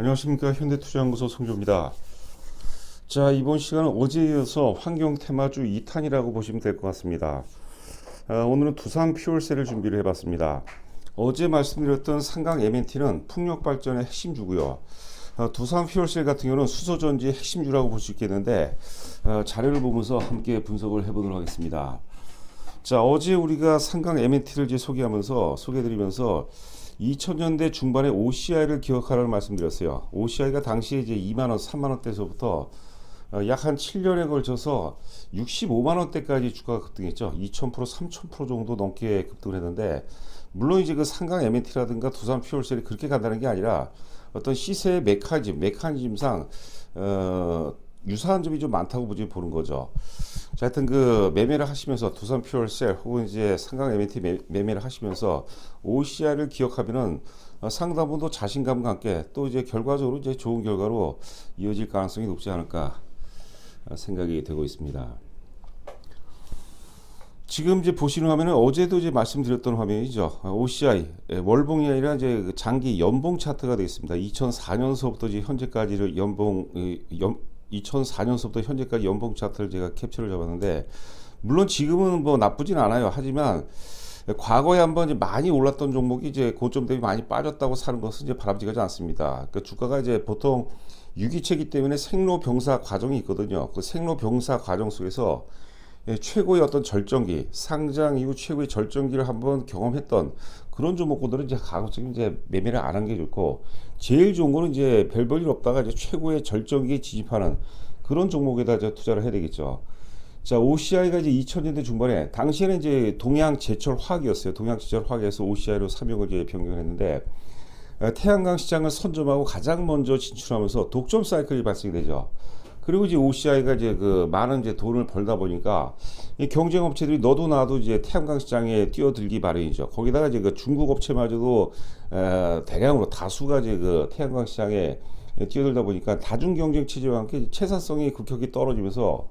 안녕하십니까. 현대투자연구소 송조입니다. 자, 이번 시간은 어제에 이어서 환경 테마주 2탄이라고 보시면 될 것 같습니다. 오늘은 두산 퓨얼셀을 준비를 해봤습니다. 어제 말씀드렸던 상강 M&T는 풍력발전의 핵심주고요. 두산 퓨얼셀 같은 경우는 수소전지의 핵심주라고 볼 수 있겠는데 자료를 보면서 함께 분석을 해보도록 하겠습니다. 자, 어제 우리가 상강 M&T를 이제 소개해드리면서 2000년대 중반에 OCI를 기억하라는 말씀드렸어요. OCI가 당시에 이제 2만원, 3만원대에서부터 약 한 7년에 걸쳐서 65만원대까지 주가가 급등했죠. 2000%, 3000% 정도 넘게 급등을 했는데, 물론 이제 그 상강 M&T라든가 두산 퓨얼셀이 그렇게 간다는 게 아니라 어떤 시세의 메커니즘상 유사한 점이 좀 많다고 보는 거죠. 자, 하여튼 그 매매를 하시면서 두산 퓨얼셀 혹은 이제 상강 M&T 매매를 하시면서 OCI를 기억하면은 상당 부분 자신감과 함께 또 이제 결과적으로 이제 좋은 결과로 이어질 가능성이 높지 않을까 생각이 되고 있습니다. 지금 이제 보시는 화면은 어제도 이제 말씀드렸던 화면이죠. OCI 월봉이 아니라 이제 그 장기 연봉 차트가 되어 있습니다. 2004년서부터 이제 현재까지를 2004년서부터 현재까지 연봉 차트를 제가 캡처를 잡았는데, 물론 지금은 뭐 나쁘진 않아요. 하지만 과거에 한번 이제 많이 올랐던 종목이 이제 고점 대비 많이 빠졌다고 사는 것은 이제 바람직하지 않습니다. 그 주가가 이제 보통 유기체이기 때문에 생로병사 과정이 있거든요. 그 생로병사 과정 속에서 최고의 어떤 절정기, 상장 이후 최고의 절정기를 한번 경험했던 그런 종목들은 이제 가급적 이제 매매를 안 한 게 좋고, 제일 좋은 거는 이제 별 볼 일 없다가 이제 최고의 절정기에 진입하는 그런 종목에다 이제 투자를 해야 되겠죠. 자, OCI가 이제 2000년대 중반에 당시에는 이제 동양제철화학이었어요. 동양제철화학에서 OCI로 사명을 이제 변경했는데, 태양광 시장을 선점하고 가장 먼저 진출하면서 독점 사이클이 발생이 되죠. 그리고 이제 OCI가 이제 그 많은 이제 돈을 벌다 보니까 이 경쟁 업체들이 너도 나도 이제 태양광 시장에 뛰어들기 마련이죠. 거기다가 이제 그 중국 업체마저도 대량으로 다수가 이제 그 태양광 시장에 뛰어들다 보니까 다중 경쟁 체제와 함께 채사성이 급격히 떨어지면서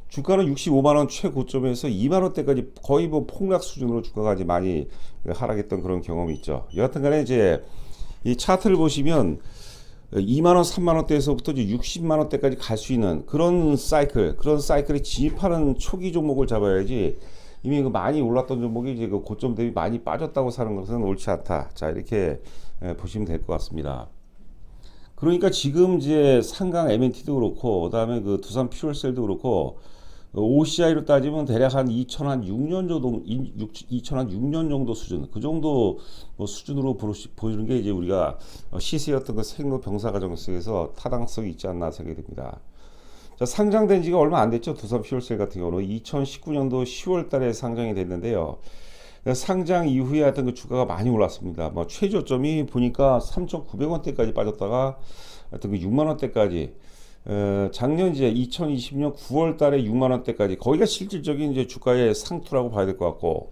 주가는 65만 원 최고점에서 2만 원대까지 거의 뭐 폭락 수준으로 주가가 이제 많이 하락했던 그런 경험이 있죠. 여하튼간에 이제 이 차트를 보시면 2만원, 3만원대에서부터 이제 60만원대까지 갈 수 있는 그런 사이클에 진입하는 초기 종목을 잡아야지, 이미 그 많이 올랐던 종목이 이제 그 고점 대비 많이 빠졌다고 사는 것은 옳지 않다. 자, 이렇게 보시면 될 것 같습니다. 그러니까 지금 이제 상강 M&T도 그렇고, 그 다음에 그 두산 퓨얼셀도 그렇고, OCI로 따지면 대략 한 2006년 정도 수준, 그 정도 뭐 수준으로 보이는 게 이제 우리가 시세였던 그 생로 병사 과정 속에서 타당성이 있지 않나 생각이 듭니다. 자, 상장된 지가 얼마 안 됐죠. 두산 퓨얼셀 같은 경우는 2019년도 10월 달에 상장이 됐는데요. 상장 이후에 하여튼 그 주가가 많이 올랐습니다. 뭐 최저점이 보니까 3,900원대까지 빠졌다가 하여튼 그 6만원대까지, 작년 이제 2020년 9월 달에 6만 원대까지, 거기가 실질적인 이제 주가의 상투라고 봐야 될 것 같고,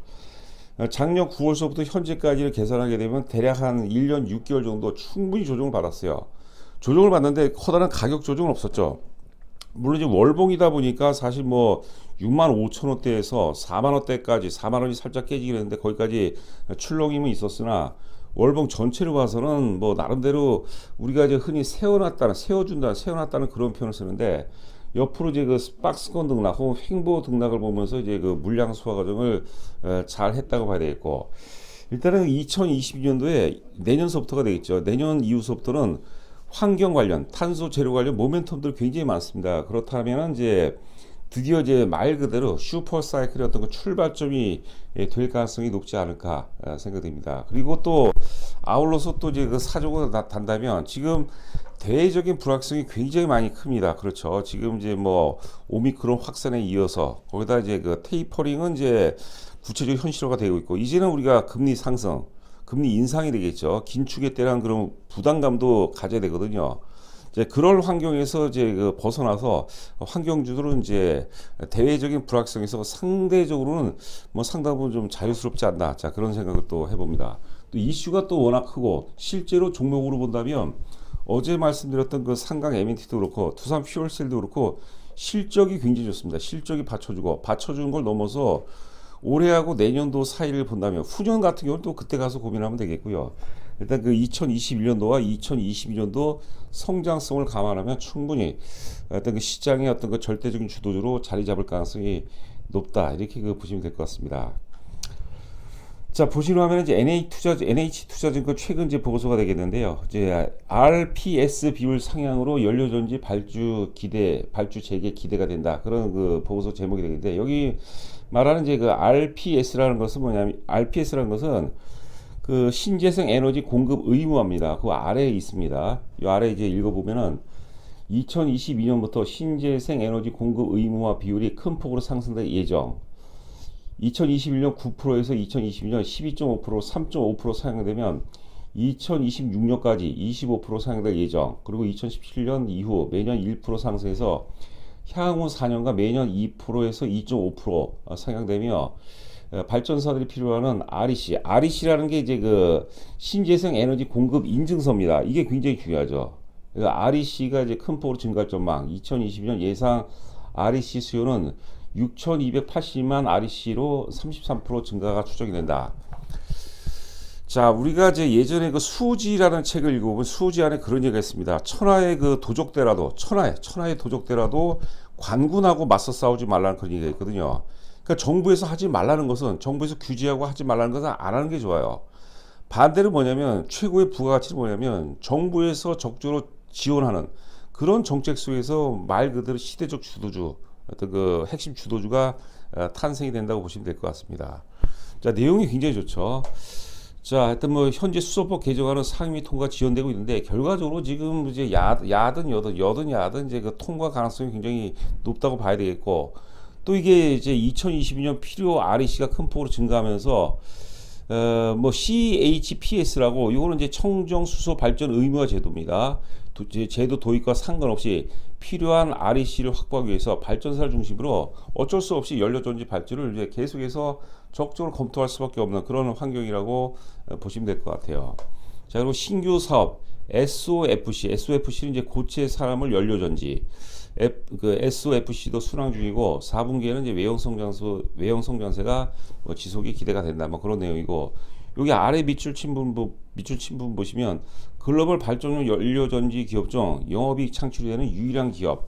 작년 9월서부터 현재까지를 계산하게 되면 대략 한 1년 6개월 정도 충분히 조정을 받았어요. 조정을 받는데 커다란 가격 조정은 없었죠. 물론 이제 월봉이다 보니까 사실 뭐 6만 5천 원대에서 4만 원대까지, 4만 원이 살짝 깨지긴 했는데 거기까지 출렁임은 있었으나, 월봉 전체를 봐서는 뭐 나름대로 우리가 이제 흔히 세워놨다는 그런 표현을 쓰는데, 옆으로 이제 그 박스권 등락 혹은 횡보 등락을 보면서 이제 그 물량 소화 과정을 잘 했다고 봐야 되겠고, 일단은 2022년도에 내년서부터가 되겠죠. 내년 이후서부터는 환경 관련, 탄소 제로 관련 모멘텀들이 굉장히 많습니다. 그렇다면 이제 드디어 이제 말 그대로 슈퍼 사이클의 어떤 그 출발점이 될 가능성이 높지 않을까 생각됩니다. 그리고 또 아울러서 또 이제 그 사조가 단다면, 지금 대외적인 불확성이 굉장히 많이 큽니다. 그렇죠. 지금 이제 뭐 오미크론 확산에 이어서 거기다 이제 그 테이퍼링은 이제 구체적 현실화가 되고 있고, 이제는 우리가 금리 상승, 금리 인상이 되겠죠. 긴축에 대한 그런 부담감도 가져야 되거든요. 이제 그럴 환경에서 이제 그 벗어나서 환경주들은 이제 대외적인 불확성에서 상대적으로는 뭐 상당 부분 좀 자유스럽지 않나. 자, 그런 생각을 또 해봅니다. 또 이슈가 또 워낙 크고, 실제로 종목으로 본다면 어제 말씀드렸던 그 상강 M&T도 그렇고 두산 퓨얼셀도 그렇고 실적이 굉장히 좋습니다. 실적이 받쳐주는 걸 넘어서 올해하고 내년도 사이를 본다면, 후년 같은 경우는 또 그때 가서 고민하면 되겠고요. 일단 그 2021년도와 2022년도 성장성을 감안하면 충분히 어떤 그 시장의 어떤 그 절대적인 주도주로 자리 잡을 가능성이 높다. 이렇게 그 보시면 될 것 같습니다. 자, 보시는 화면은 이제 NH투자증권 최근 이제 보고서가 되겠는데요. 이제 RPS 비율 상향으로 연료전지 발주 재개 기대가 된다. 그런 그 보고서 제목이 되겠는데, 여기 말하는 이제 그 RPS라는 것은 뭐냐면, RPS라는 것은 그 신재생 에너지 공급 의무화입니다. 그 아래에 있습니다. 이 아래 이제 읽어보면은 2022년부터 신재생 에너지 공급 의무화 비율이 큰 폭으로 상승될 예정. 2021년 9%에서 2022년 12.5%, 3.5% 상향되면 2026년까지 25% 상향될 예정. 그리고 2017년 이후 매년 1% 상승해서 향후 4년간 매년 2%에서 2.5% 상향되며, 발전사들이 필요한 REC라는 게 이제 그 신재생 에너지 공급 인증서입니다. 이게 굉장히 중요하죠. REC가 이제 큰 폭으로 증가할 전망. 2022년 예상 REC 수요는 6,280만 REC로 33% 증가가 추정이 된다. 자, 우리가 이제 예전에 그 수지라는 책을 읽어보면 수지 안에 그런 얘기가 있습니다. 천하의 그 도적대라도, 천하의 도적대라도 관군하고 맞서 싸우지 말라는 그런 얘기가 있거든요. 그러니까 정부에서 하지 말라는 것은, 정부에서 규제하고 하지 말라는 것은 안 하는 게 좋아요. 반대로 뭐냐면, 최고의 부가가치는 뭐냐면, 정부에서 적극적으로 지원하는 그런 정책 속에서 말 그대로 시대적 주도주, 어떤 그 핵심 주도주가 탄생이 된다고 보시면 될 것 같습니다. 자, 내용이 굉장히 좋죠. 자, 하여튼 뭐 현재 수소법 개정안은 상임위 통과 지연되고 있는데, 결과적으로 지금 이제 야든 여든 이제 그 통과 가능성이 굉장히 높다고 봐야 되겠고, 또 이게 이제 2022년 필요 REC가 큰 폭으로 증가하면서 뭐 CHPS라고, 이거는 이제 청정 수소 발전 의무화 제도입니다. 제도 도입과 상관없이 필요한 REC를 확보하기 위해서 발전사를 중심으로 어쩔 수 없이 연료전지 발주를 이제 계속해서 적극적으로 검토할 수밖에 없는 그런 환경이라고 보시면 될 것 같아요. 자, 그리고 신규 사업 SOFC는 이제 고체 산화물 연료전지, 그 SOFC도 순항 중이고 4분기에는 이제 외형 성장세가 뭐 지속이 기대가 된다. 뭐 그런 내용이고, 여기 아래 밑줄 친 부분 보시면 글로벌 발전용 연료전지 기업 중 영업이익 창출이 되는 유일한 기업.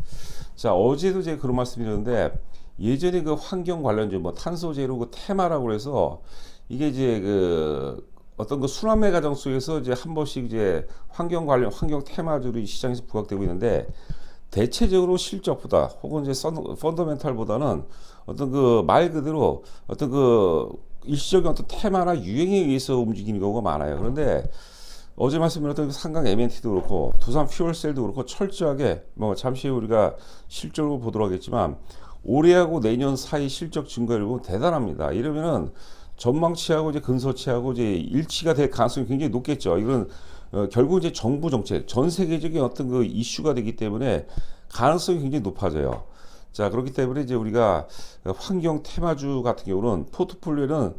자, 어제도 제가 그런 말씀드렸는데, 예전에 그 환경 관련주 뭐 탄소 제로 그 테마라고 해서, 이게 이제 그 어떤 그 순환매 과정 속에서 이제 한 번씩 이제 환경 테마주로 시장에서 부각되고 있는데, 대체적으로 실적보다 혹은 이제 펀더멘탈보다는 어떤 그 말 그대로 어떤 그 일시적인 어떤 테마나 유행에 의해서 움직이는 경우가 많아요. 그런데 어제 말씀드렸던 삼강 M&T도 그렇고 두산 퓨얼셀도 그렇고 철저하게 뭐 잠시 후에 우리가 실적으로 보도록 하겠지만, 올해하고 내년 사이 실적 증가율 보면 대단합니다. 이러면은 전망치하고 이제 근소치하고 이제 일치가 될 가능성이 굉장히 높겠죠. 이건 결국 이제 정부 정책, 전 세계적인 어떤 그 이슈가 되기 때문에 가능성이 굉장히 높아져요. 자, 그렇기 때문에 이제 우리가 환경 테마주 같은 경우는 포트폴리오는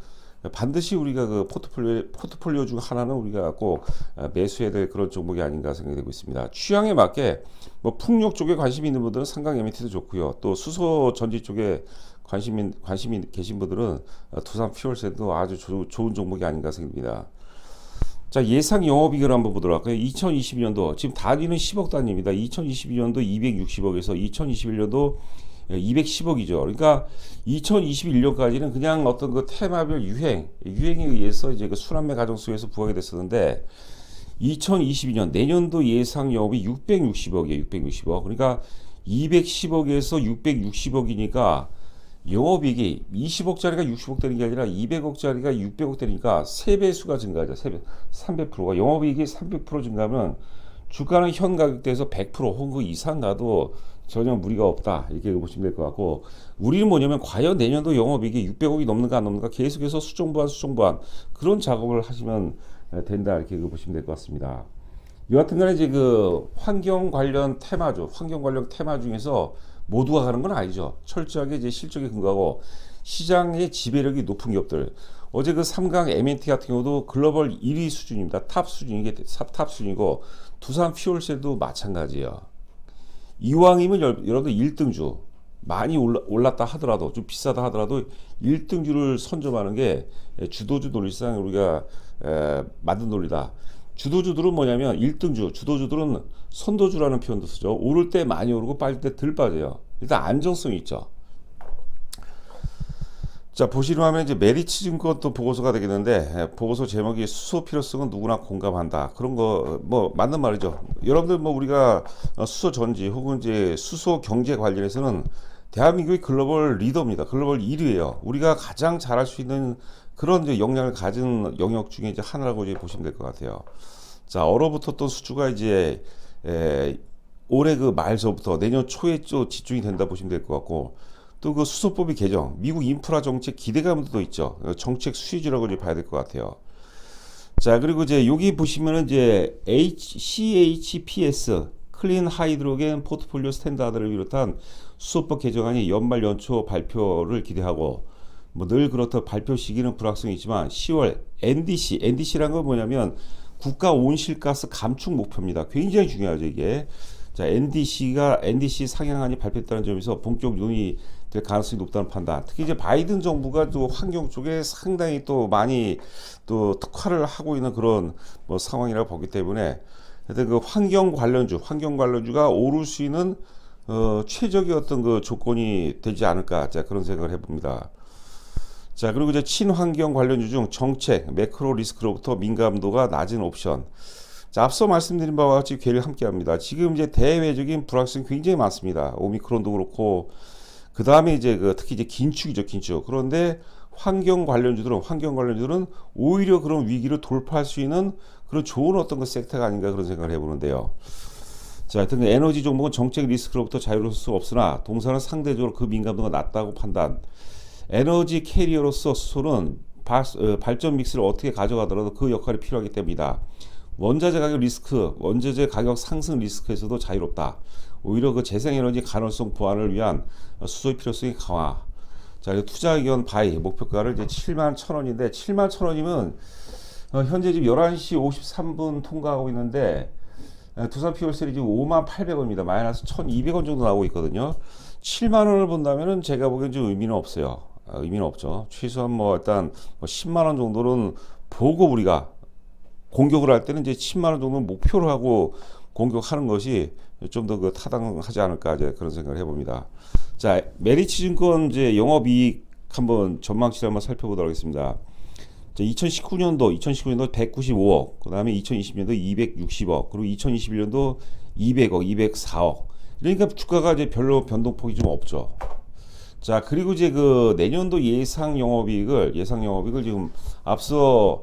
반드시 우리가 그 포트폴리오 중 하나는 우리가 꼭 매수해야 될 그런 종목이 아닌가 생각이 되고 있습니다. 취향에 맞게 뭐 풍력 쪽에 관심이 있는 분들은 삼강 M&T도 좋고요. 또 수소 전지 쪽에 관심이 계신 분들은 두산 퓨얼셀도 아주 좋은 종목이 아닌가 생각됩니다. 자, 예상 영업이익을 한번 보도록 할까요? 2022년도 지금 단위는 10억 단위입니다. 2022년도 260억에서 2021년도 210억이죠. 그러니까 2021년까지는 그냥 어떤 그 테마별 유행에 의해서 이제 그 순환매 과정 속에서 부각이 됐었는데, 2022년 내년도 예상 영업이 660억이에요. 660억. 그러니까 210억에서 660억이니까 영업이익이 20억짜리가 60억 되는 게 아니라 200억짜리가 600억 되니까 3배수가 증가하죠. 300%가 영업이익이 300% 증가하면 주가는 현 가격대에서 100% 혹은 그 이상 가도 전혀 무리가 없다, 이렇게 보시면 될 것 같고, 우리는 뭐냐면 과연 내년도 영업이익이 600억이 넘는가 안 넘는가 계속해서 수정보완 그런 작업을 하시면 된다, 이렇게 보시면 될 것 같습니다. 여하튼간에 이제 그 환경 관련 테마 중에서 모두가 가는 건 아니죠. 철저하게 이제 실적에 근거하고 시장의 지배력이 높은 기업들. 어제 그 삼강 M&T 같은 경우도 글로벌 1위 수준입니다. 탑 수준이고, 두산 퓨얼셀도 마찬가지예요. 이왕이면 여러분들 1등주 많이 올랐다 하더라도, 좀 비싸다 하더라도 1등주를 선점하는 게 주도주 논리상 우리가 만든 논리다. 주도주들은 뭐냐면 1등주, 주도주들은 선도주라는 표현도 쓰죠. 오를 때 많이 오르고 빠질 때 덜 빠져요. 일단 안정성이 있죠. 자, 보시려 하면 이제 메리츠증권 또 보고서가 되겠는데, 보고서 제목이 수소 필요성은 누구나 공감한다. 그런 거 뭐 맞는 말이죠. 여러분들 뭐 우리가 수소 전지 혹은 이제 수소 경제 관련해서는 대한민국이 글로벌 리더입니다. 글로벌 1위예요. 우리가 가장 잘할 수 있는 그런 이제 역량을 가진 영역 중에 이제 하나라고 이제 보시면 될 것 같아요. 자, 얼어붙었던 수주가 이제 올해 그 말서부터 내년 초에 또 집중이 된다 보시면 될 것 같고, 또 그 수소법이 개정, 미국 인프라 정책 기대감도 있죠. 정책 수혜주라고 이제 봐야 될 것 같아요. 자, 그리고 이제 여기 보시면은 이제 CHPS 클린 하이드로겐 포트폴리오 스탠다드를 비롯한 수소법 개정안이 연말 연초 발표를 기대하고, 뭐 늘 그렇다 발표 시기는 불확실성이 있지만 10월 NDC라는 건 뭐냐면 국가 온실가스 감축 목표입니다. 굉장히 중요하죠, 이게. 자, NDC 상향안이 발표했다는 점에서 본격 논의 될 가능성이 높다는 판단. 특히 이제 바이든 정부가 또 환경 쪽에 상당히 또 많이 또 특화를 하고 있는 그런 뭐 상황이라고 보기 때문에, 하여튼 그 환경 관련주가 오를 수 있는 최적의 어떤 그 조건이 되지 않을까, 자, 그런 생각을 해봅니다. 자, 그리고 이제 친환경 관련주 중 정책, 매크로 리스크로부터 민감도가 낮은 옵션. 자, 앞서 말씀드린 바와 같이 괴를 함께 합니다. 지금 이제 대외적인 불확실성이 굉장히 많습니다. 오미크론도 그렇고, 그 다음에 이제 특히 이제 긴축이죠, 긴축. 그런데 환경 관련주들은 오히려 그런 위기를 돌파할 수 있는 그런 좋은 어떤 그 섹터가 아닌가 그런 생각을 해보는데요. 자, 하여튼 에너지 종목은 정책 리스크로부터 자유로울 수 없으나 동사는 상대적으로 그 민감도가 낮다고 판단. 에너지 캐리어로서 수소는 발전 믹스를 어떻게 가져가더라도 그 역할이 필요하기 때문이다. 원자재 가격 상승 리스크에서도 자유롭다. 오히려 그 재생에너지 가능성 보완을 위한 수소의 필요성이 강화. 자, 투자 의견 바이 목표가를 이제 71,000원인데 71,000원이면 현재 지금 11시 53분 통과하고 있는데, 두산 피올셀이 지금 58,000원입니다. 마이너스 1,200원 정도 나오고 있거든요. 7만원을 본다면은 제가 보기엔 좀 의미는 없어요. 의미는 없죠. 최소한 뭐 일단 10만원 정도는 보고 우리가 공격을 할 때는 이제 10만원 정도는 목표로 하고 공격하는 것이 좀 더 그 타당하지 않을까, 이제 그런 생각을 해봅니다. 자, 메리츠증권 이제 영업이익 한번 전망치를 한번 살펴보도록 하겠습니다. 자, 2019년도 195억, 그 다음에 2020년도 260억, 그리고 2021년도 200억, 204억. 그러니까 주가가 이제 별로 변동폭이 좀 없죠. 자, 그리고 이제 그 내년도 예상 영업이익을 지금 앞서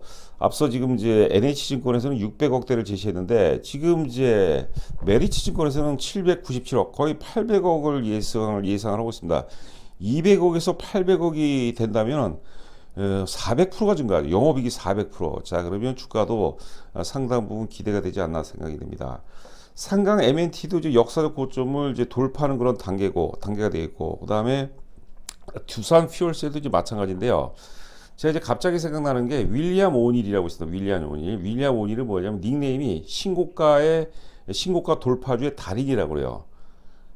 지금 이제 NH증권에서는 600억대를 제시했는데, 지금 이제 메리츠증권에서는 797억, 거의 800억을 예상을 하고 있습니다. 200억에서 800억이 된다면 400%가 증가하죠. 영업이익이 400%. 자, 그러면 주가도 상당 부분 기대가 되지 않나 생각이 됩니다. 상강 MNT도 이제 역사적 고점을 이제 돌파하는 그런 단계가 되겠고, 그 다음에 두산 퓨얼셀도 이제 마찬가지인데요. 제가 이제 갑자기 생각나는 게 윌리엄 오닐이라고 있습니다. 윌리엄 오닐은 뭐냐면 닉네임이 신고가 돌파주의 달인이라고 그래요.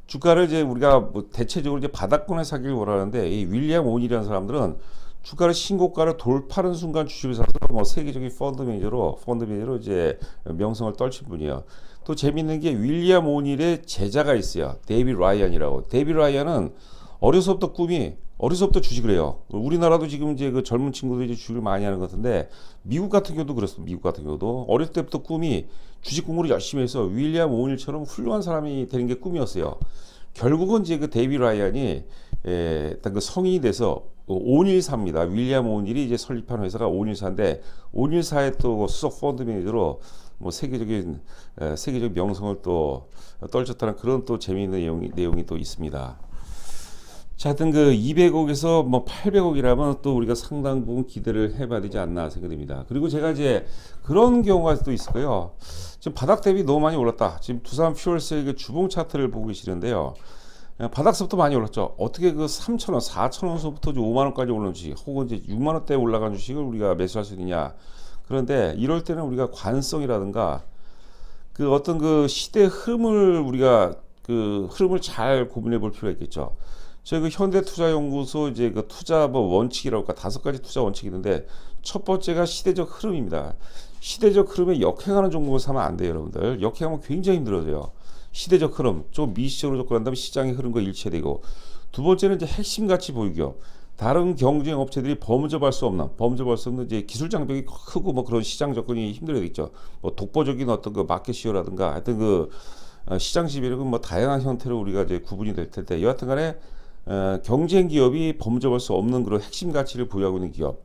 주가를 이제 우리가 뭐 대체적으로 이제 바닥권에 사기를 원하는데, 이 윌리엄 오닐이라는 사람들은 주가를 신고가를 돌파하는 순간 주식을 사서 뭐 세계적인 펀드 매니저로 이제 명성을 떨친 분이에요. 또 재밌는 게 윌리엄 오닐의 제자가 있어요. 데이비 라이언이라고. 데이비 라이언은 어려서부터 주식을 해요. 우리나라도 지금 이제 그 젊은 친구들이 주식을 많이 하는 것 같은데, 미국 같은 경우도 그렇습니다. 미국 같은 경우도 어릴 때부터 꿈이 주식 공부를 열심히 해서 윌리엄 오닐처럼 훌륭한 사람이 되는 게 꿈이었어요. 결국은 이제 그 데이비 라이언이 일단 그 성인이 돼서 오닐사입니다. 윌리엄 오닐이 이제 설립한 회사가 오닐사인데, 오닐사의 또 수석 펀드 매니저로 뭐 세계적인 명성을 또 떨쳤다는 그런 또 재미있는 내용이 또 있습니다. 자, 하여튼 그 200억에서 뭐 800억이라면 또 우리가 상당 부분 기대를 해봐야 되지 않나 생각됩니다. 그리고 제가 이제 그런 경우가 또 있을 거예요. 지금 바닥 대비 너무 많이 올랐다. 지금 두산 퓨얼셀 주봉 차트를 보고 계시는데요. 바닥서부터 많이 올랐죠. 어떻게 그 3,000원, 4,000원서부터 5만원까지 오른 주식, 혹은 이제 6만원대 올라간 주식을 우리가 매수할 수 있느냐. 그런데 이럴 때는 우리가 관성이라든가 그 어떤 그 시대 흐름을 우리가 그 흐름을 잘 고민해 볼 필요가 있겠죠. 저희 그 현대투자연구소 이제 그 투자 뭐 원칙이라고 할까 5가지 투자 원칙이 있는데 첫 번째가 시대적 흐름입니다. 시대적 흐름에 역행하는 종목을 사면 안 돼요, 여러분들. 역행하면 굉장히 힘들어져요. 시대적 흐름, 좀 미시적으로 접근한다면 시장의 흐름과 일치되고 두 번째는 이제 핵심 가치 보유기업. 다른 경쟁 업체들이 범접할 수 없는 이제 기술 장벽이 크고 뭐 그런 시장 접근이 힘들겠죠. 뭐 독보적인 어떤 그 마켓 시어라든가 하여튼 그 시장 지배력은 뭐 다양한 형태로 우리가 이제 구분이 될 텐데 여하튼간에 경쟁 기업이 범접할 수 없는 그런 핵심 가치를 보유하고 있는 기업.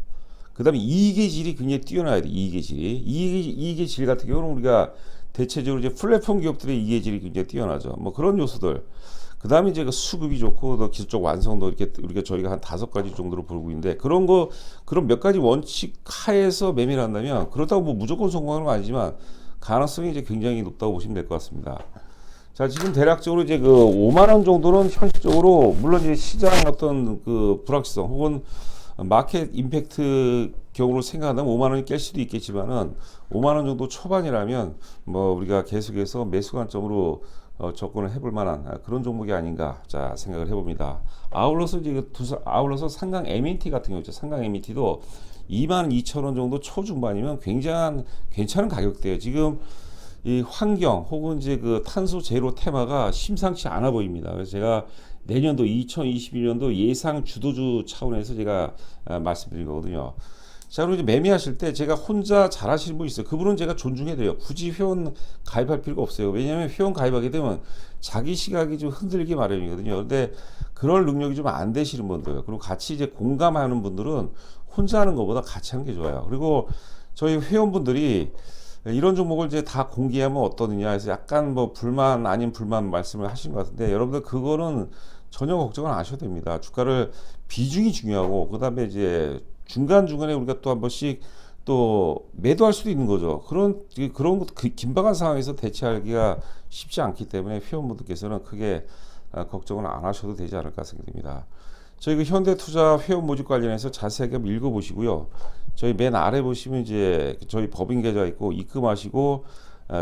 그다음에 이익의 질이 굉장히 뛰어나야 돼. 이익의 질이 이익의 질 같은 경우는 우리가 대체적으로 이제 플랫폼 기업들의 이익의 질이 굉장히 뛰어나죠. 뭐 그런 요소들. 그다음에 이제 그 수급이 좋고 또 기술적 완성도 이렇게 우리가 저희가 한 5가지 정도로 보고 있는데 그런 몇 가지 원칙 하에서 매매를 한다면 그렇다고 뭐 무조건 성공하는 건 아니지만 가능성이 이제 굉장히 높다고 보시면 될 것 같습니다. 자, 지금 대략적으로 이제 그 5만 원 정도는 현실적으로 물론 이제 시장 어떤 그 불확실성 혹은 마켓 임팩트 경우로 생각한다면 5만 원이 깰 수도 있겠지만은 5만 원 정도 초반이라면 뭐 우리가 계속해서 매수 관점으로 접근을 해볼 만한 그런 종목이 아닌가 자 생각을 해봅니다. 아울러서 이제 아울러서 상강 M&T 같은 경우 있죠. 상강 M&T도 22,000원 정도 초중반이면 굉장한 괜찮은 가격대예요. 지금 이 환경 혹은 이제 그 탄소 제로 테마가 심상치 않아 보입니다. 그래서 제가 내년도 2021년도 예상 주도주 차원에서 제가 말씀드린 거거든요. 자, 그리고 이제 매매하실 때 제가 혼자 잘하시는 분 있어요. 그분은 제가 존중해드려요. 굳이 회원 가입할 필요가 없어요. 왜냐하면 회원 가입하게 되면 자기 시각이 좀 흔들기 마련이거든요. 근데 그럴 능력이 좀 안 되시는 분들, 그리고 같이 이제 공감하는 분들은 혼자 하는 것보다 같이 하는 게 좋아요. 그리고 저희 회원분들이 이런 종목을 이제 다 공개하면 어떠느냐 해서 약간 뭐 불만 아닌 불만 말씀을 하신 것 같은데 여러분들 그거는 전혀 걱정을 안 하셔도 됩니다. 주가를 비중이 중요하고 그다음에 이제 중간중간에 우리가 또 한 번씩 또 매도할 수도 있는 거죠. 그런 것도 긴박한 상황에서 대처하기가 쉽지 않기 때문에 회원분들께서는 크게 걱정을 안 하셔도 되지 않을까 생각됩니다. 저희 그 현대투자 회원 모집 관련해서 자세하게 한번 읽어보시고요. 저희 맨 아래 보시면 이제 저희 법인 계좌 있고 입금하시고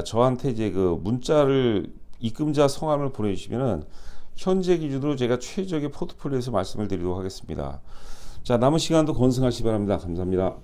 저한테 이제 그 문자를 입금자 성함을 보내주시면은 현재 기준으로 제가 최적의 포트폴리오에서 말씀을 드리도록 하겠습니다. 자, 남은 시간도 건승하시기 바랍니다. 감사합니다.